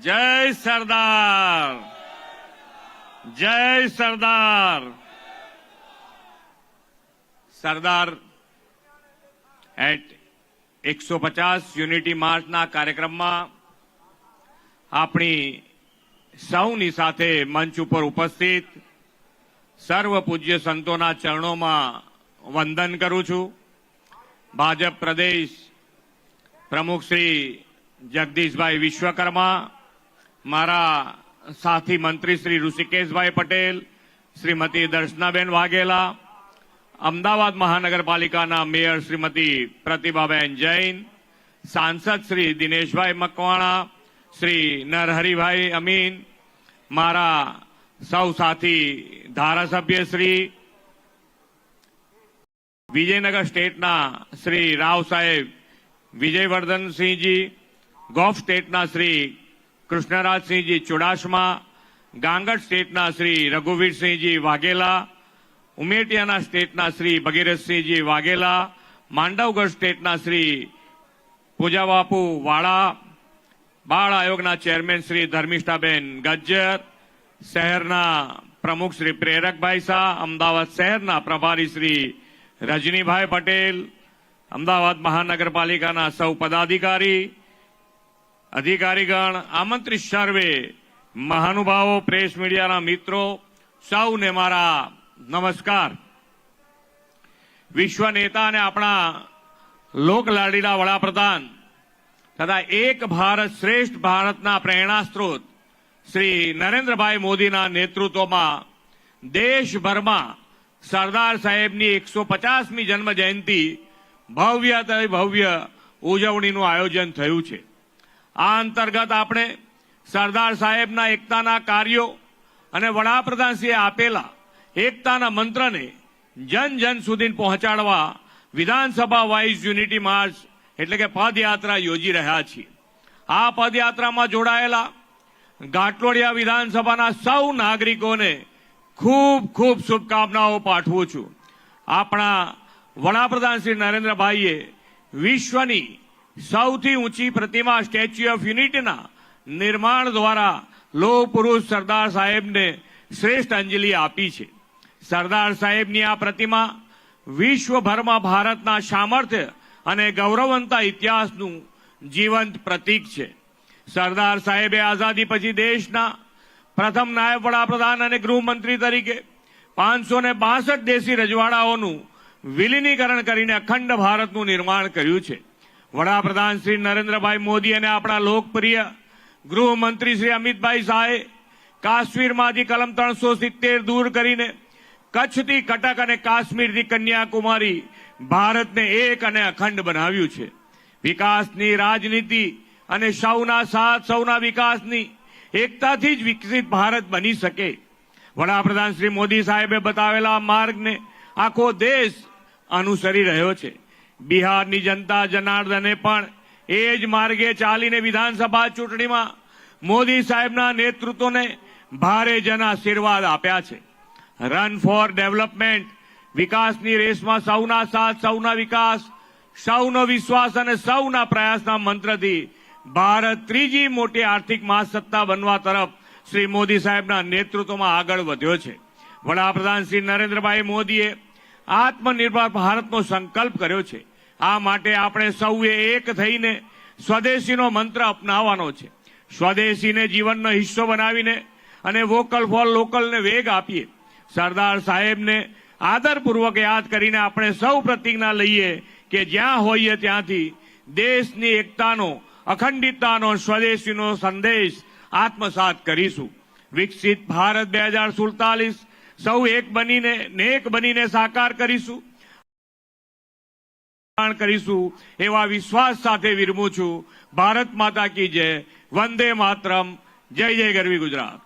जय सरदार, जय सरदार। सरदार eight 150 unity માર્ચના કાર્યક્રમમાં આપણી સૌની સાથે મંચ ઉપર ઉપસ્થિત સર્વ પૂજ્ય સંતોના ચરણોમાં વંદન કરું છું। ભાજપ પ્રદેશ પ્રમુખ શ્રી જગદીશભાઈ વિશ્વકર્મા, મારા સાથી મંત્રી શ્રી ઋષિકેશભાઈ પટેલ, શ્રીમતી દર્શનાબેન વાઘેલા, અમદાવાદ મહાનગરપાલિકાના મેયર શ્રીમતી પ્રતિભાબેન જૈન, સાંસદ શ્રી દિનેશભાઈ મકવાણા, શ્રી નરહરિભાઈ અમીન, મારા સૌ સાથી ધારાસભ્ય શ્રી વિજયનગર સ્ટેટના શ્રી રાવ સાહેબ વિજયવર્ધનસિંહજી, ગોફ સ્ટેટના શ્રી કૃષ્ણરાજસિંહજી ચુડાસમા, ગાંગડ સ્ટેટના શ્રી રઘુવીરસિંહજી વાઘેલા, ઉમેટિયાના સ્ટેટના શ્રી ભગીરથસિંહજી વાઘેલા, માંડવગઢ સ્ટેટના શ્રી પૂજાબાપુ વાળા, બાળ આયોગના ચેરમેન શ્રી ધર્મિષ્ઠાબેન ગજ્જર, શહેરના પ્રમુખ શ્રી પ્રેરકભાઈ શાહ, અમદાવાદ શહેરના પ્રભારી શ્રી રજનીભાઈ પટેલ, અમદાવાદ મહાનગરપાલિકાના સૌ પદાધિકારી અધિકારીગણ, આમંત્રિત સર્વે મહાનુભાવો, પ્રેસ મીડિયાના મિત્રો, સૌને મારા નમસ્કાર। વિશ્વ નેતા અને આપણા લોકલાડીલા વડાપ્રધાન તથા એક ભારત શ્રેષ્ઠ ભારતના પ્રેરણા સ્ત્રોત શ્રી નરેન્દ્રભાઈ મોદીના નેતૃત્વમાં દેશભરમાં સરદાર સાહેબની 150મી જન્મ જયંતિ ભવ્ય ભવ્ય ઉજવણીનું આયોજન થયું છે। આ અંતર્ગત આપણે સરદાર સાહેબના એકતાના કાર્યો અને વડાપ્રધાનશ્રીએ આપેલા એકતાના મંત્રને જન જન સુધી પહોંચાડવા વિધાનસભા વાઇઝ યુનિટી માર્ચ એટલે કે પદયાત્રા યોજી રહ્યા છીએ। આ પદયાત્રામાં જોડાયેલા ઘાટલોડિયા વિધાનસભાના સૌ નાગરિકોને ખૂબ ખૂબ શુભકામનાઓ પાઠવું છું। આપણા વડાપ્રધાન શ્રી નરેન્દ્રભાઈએ વિશ્વની સૌથી ઊંચી પ્રતિમા સ્ટેચ્યુ ઓફ યુનિટીના નિર્માણ દ્વારા લોહ પુરુષ સરદાર સાહેબને શ્રેષ્ઠ અંજલિ આપી છે। સરદાર સાહેબની આ પ્રતિમા વિશ્વભરમાં ભારતના સામર્થ્ય અને ગૌરવવંતા ઇતિહાસનું જીવંત પ્રતીક છે। સરદાર સાહેબે આઝાદી પછી દેશના પ્રથમ નાયબ વડાપ્રધાન અને ગૃહમંત્રી તરીકે 562 દેશી રજવાડાઓનું વિલીનીકરણ કરીને અખંડ ભારતનું નિર્માણ કર્યું છે। વડાપ્રધાન શ્રી નરેન્દ્રભાઈ મોદી અને આપણા લોકપ્રિય ગૃહમંત્રી શ્રી અમિતભાઈ શાહે કાશ્મીરમાંથી કલમ 370 દૂર કરીને કચ્છથી કટક અને કાશ્મીરથી કન્યાકુમારી ભારતને એક અને અખંડ બનાવ્યું છે। વિકાસની રાજનીતિ અને સૌના સાથ સૌના વિકાસની એકતાથી જ વિકસિત ભારત બની શકે। વડાપ્રધાન શ્રી મોદી સાહેબે બતાવેલા માર્ગને આખો દેશ અનુસરી રહ્યો છે। બિહારની જનતા જનાર્દને પણ એ જ માર્ગે ચાલીને વિધાનસભા ચૂંટણીમાં મોદી સાહેબના નેતૃત્વને ભારે જન આશીર્વાદ આપ્યા છે। રન ફોર ડેવલપમેન્ટ, વિકાસની રેસમાં સૌના સાથ સૌના વિકાસ, સૌનો વિશ્વાસ અને સૌના પ્રયાસના મંત્રથી ભારત ત્રીજી મોટી આર્થિક મહાસત્તા બનવા તરફ શ્રી મોદી સાહેબના નેતૃત્વમાં આગળ વધ્યો છે। વડાપ્રધાન શ્રી નરેન્દ્રભાઈ મોદીએ આત્મનિર્ભર ભારતનો સંકલ્પ કર્યો છે। આ માટે આપણે સૌએ એક થઈને સ્વદેશીનો મંત્ર અપનાવવાનો છે। સ્વદેશીને જીવનનો હિસ્સો બનાવીને અને વોકલ ફોર લોકલને વેગ આપીએ। સરદાર સાહેબને આદરપૂર્વક યાદ કરીને આપણે સૌ પ્રતિજ્ઞા લઈએ કે જ્યાં હોઈએ ત્યાંથી દેશની એકતાનો, અખંડિતતાનો, સ્વદેશીનો સંદેશ આત્મસાત કરીશું। વિકસિત ભારત 2047 સૌ એક બનીને સાકાર કરીશું એવા વિશ્વાસ સાથે વિરમું છું। ભારત માતા કી જય, વંદે માતરમ, જય જય ગરવી ગુજરાત।